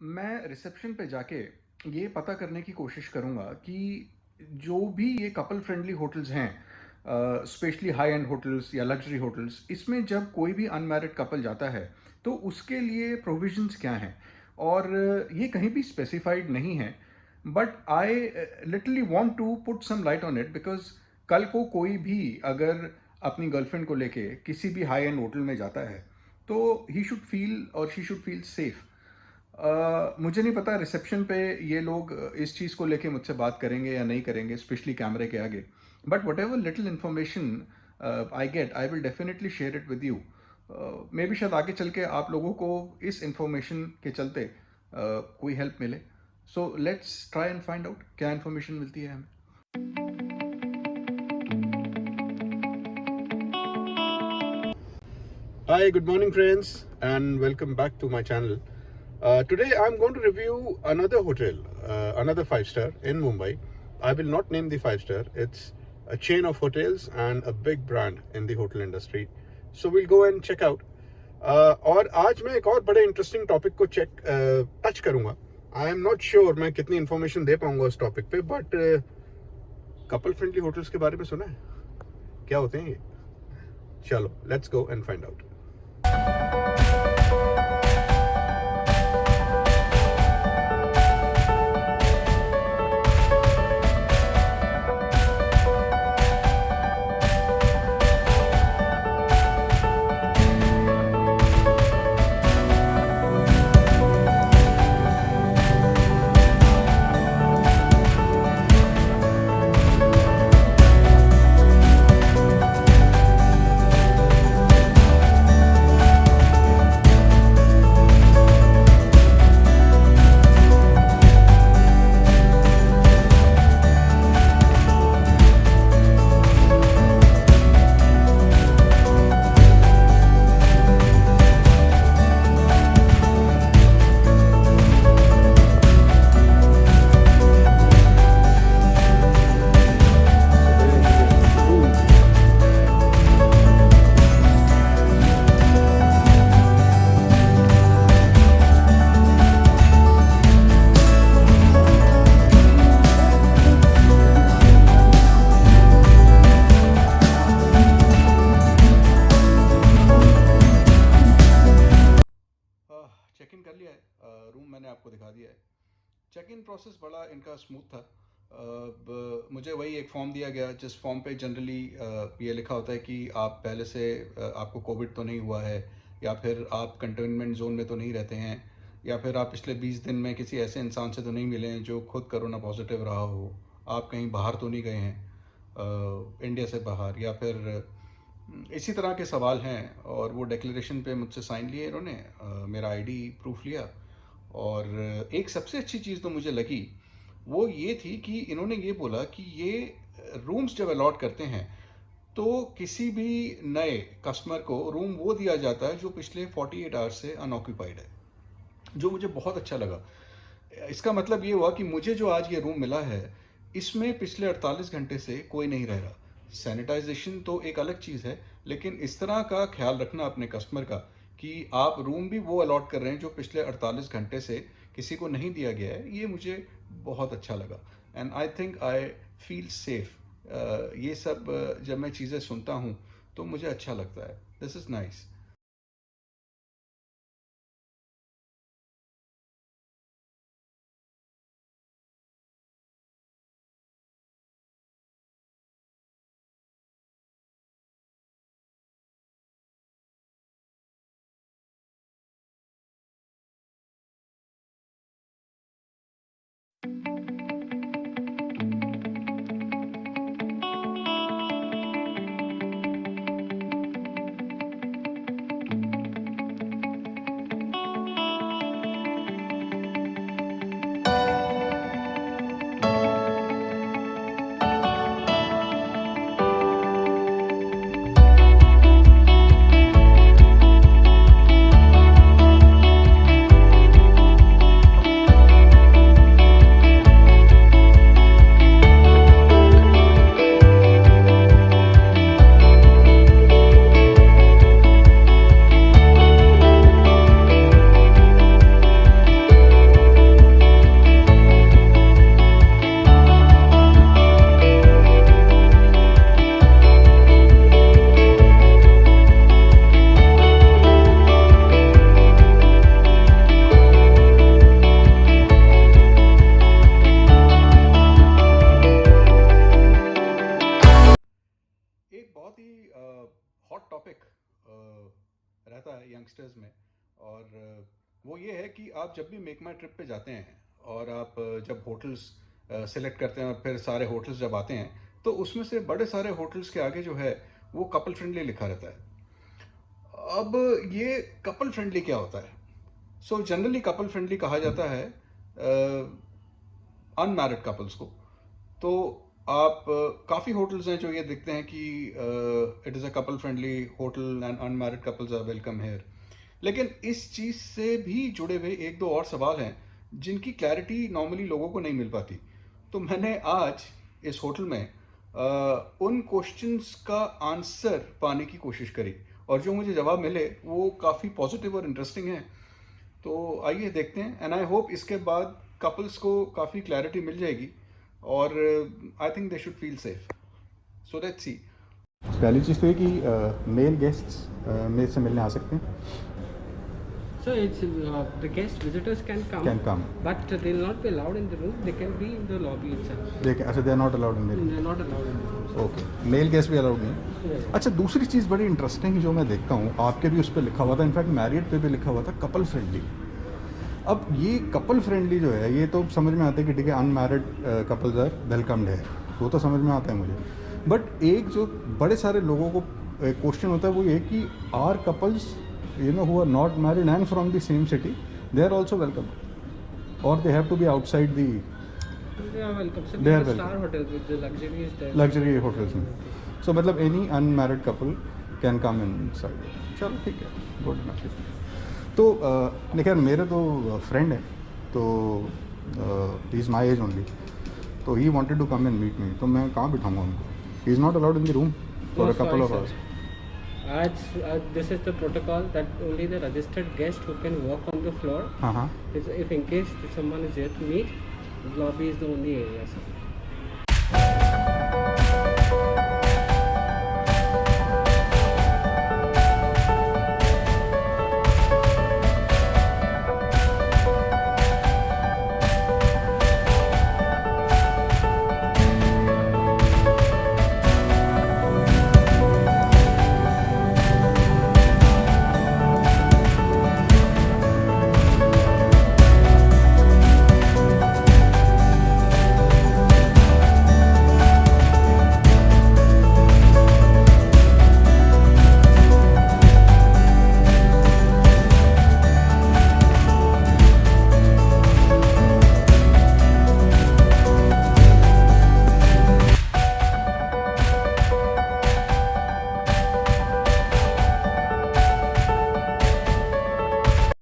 मैं रिसेप्शन पे जाके ये पता करने की कोशिश करूँगा कि जो भी ये कपल फ्रेंडली होटल्स हैं, स्पेशली हाई एंड होटल्स या लग्जरी होटल्स, इसमें जब कोई भी अनमैरिड कपल जाता है तो उसके लिए प्रोविजंस क्या हैं। और ये कहीं भी स्पेसिफाइड नहीं है, but I literally want to put some light on it, because कल को कोई भी अगर अपनी गर्लफ्रेंड को लेके किसी भी हाई एंड होटल में जाता है तो ही शुड फील और शी शुड फील सेफ। मुझे नहीं पता रिसेप्शन पे ये लोग इस चीज़ को लेके मुझसे बात करेंगे या नहीं करेंगे, स्पेशली कैमरे के आगे। But what ever little information I get, I will definitely share it with you. May be शायद आगे चल के आप लोगों को इस इंफॉर्मेशन के चलते कोई हेल्प मिले। So let's try and find out क्या इन्फॉर्मेशन मिलती है हमें। Hi, good morning, friends, and welcome back to my channel. Today, I'm going to review another hotel, another five-star in Mumbai. I will not name the five-star. It's a chain of hotels and a big brand in the hotel industry. So we'll go and check out. और आज मैं एक और बड़े interesting topic को touch करूंगा. I am not sure मैं कितनी इन्फॉर्मेशन दे पाऊंगा उस टॉपिक पे, बट कपल फ्रेंडली होटल्स के बारे में सुना है? क्या होते हैं ये? चलो, let's go and find out. Check in कर लिया है, रूम मैंने आपको दिखा दिया है। चेक इन प्रोसेस बड़ा इनका स्मूथ था। मुझे वही एक फॉर्म दिया गया जिस फॉर्म पे जनरली ये लिखा होता है कि आप पहले से आपको कोविड तो नहीं हुआ है, या फिर आप कंटेनमेंट जोन में तो नहीं रहते हैं, या फिर आप पिछले 20 दिन में किसी ऐसे इंसान से तो नहीं मिले हैं जो खुद कोरोना पॉजिटिव रहा हो, आप कहीं बाहर तो नहीं गए हैं इंडिया से बाहर, या फिर इसी तरह के सवाल हैं। और वो डिक्लेरेशन पे मुझसे साइन लिए इन्होंने, मेरा आईडी प्रूफ लिया। और एक सबसे अच्छी चीज़ तो मुझे लगी वो ये थी कि इन्होंने ये बोला कि ये रूम्स जब अलॉट करते हैं तो किसी भी नए कस्टमर को रूम वो दिया जाता है जो पिछले 48 आवर्स से अनऑक्यूपाइड है, जो मुझे बहुत अच्छा लगा। इसका मतलब ये हुआ कि मुझे जो आज ये रूम मिला है इसमें पिछले 48 घंटे से कोई नहीं रह रहा। सैनिटाइजेशन तो एक अलग चीज़ है, लेकिन इस तरह का ख्याल रखना अपने कस्टमर का कि आप रूम भी वो अलॉट कर रहे हैं जो पिछले 48 घंटे से किसी को नहीं दिया गया है, ये मुझे बहुत अच्छा लगा। And I think I feel safe. ये सब जब मैं चीज़ें सुनता हूँ तो मुझे अच्छा लगता है। This is nice. यंगस्टर्स में, और वो ये है कि आप जब भी मेक माई ट्रिप पे जाते हैं और आप जब होटल्स सेलेक्ट करते हैं और फिर सारे होटल्स जब आते हैं, तो उसमें से बड़े सारे होटल्स के आगे जो है वो कपल फ्रेंडली लिखा रहता है। अब ये कपल फ्रेंडली क्या होता है? सो जनरली कपल फ्रेंडली कहा जाता है अनमैरिड कपल्स को। तो आप काफ़ी होटल्स हैं जो ये दिखते हैं कि it is a couple friendly hotel and unmarried couples are welcome here. लेकिन इस चीज़ से भी जुड़े हुए एक दो और सवाल हैं जिनकी क्लैरिटी नॉर्मली लोगों को नहीं मिल पाती। तो मैंने आज इस होटल में उन क्वेश्चंस का आंसर पाने की कोशिश करी, और जो मुझे जवाब मिले वो काफ़ी पॉजिटिव और इंटरेस्टिंग हैं। तो आइए देखते हैं, एंड आई होप इसके बाद कपल्स को काफ़ी क्लैरिटी मिल जाएगी और I think they should feel safe. So let's see. पहली चीज़ तो ये कि मेल गेस्ट्स मेरे से मिलने आ सकते हैं। So it's the guest visitors can come, but they will not be allowed in the room. They can be in the lobby itself. अच्छा, they are not allowed in the They are not allowed in the room. Okay, male guest भी allowed नहीं है। Yes. अच्छा, दूसरी चीज़ बड़ी interesting जो मैं देखता हूँ, आपके भी उस पर लिखा हुआ था, इनफैक्ट मैरिड पे भी लिखा हुआ था कपल फ्रेंडली। अब ये कपल फ्रेंडली जो है ये तो समझ में आता है कि ठीक है अनमैरिड कपल्स आर वेलकम्ड है, वो तो समझ में आता है मुझे। बट एक जो बड़े सारे लोगों को क्वेश्चन होता है वो ये कि are couples who are not married and from the same city, they are also welcome, or they have to be outside the They are welcome. So They are star welcome. hotels with the luxury is there. luxury hotels में। so मतलब any unmarried couple can come inside। चलो ठीक है, good enough. तो देखिए मेरे तो friend है, तो he is my age only, तो he wanted to come and meet me, तो मैं कहाँ बिठाऊंगा उनको? He is not allowed in the room for No, a couple of sorry, hours. sir. This is the protocol that only the registered guest who can walk on the floor. हाँ हाँ, If in case someone is here to meet, the lobby is the only area, sir.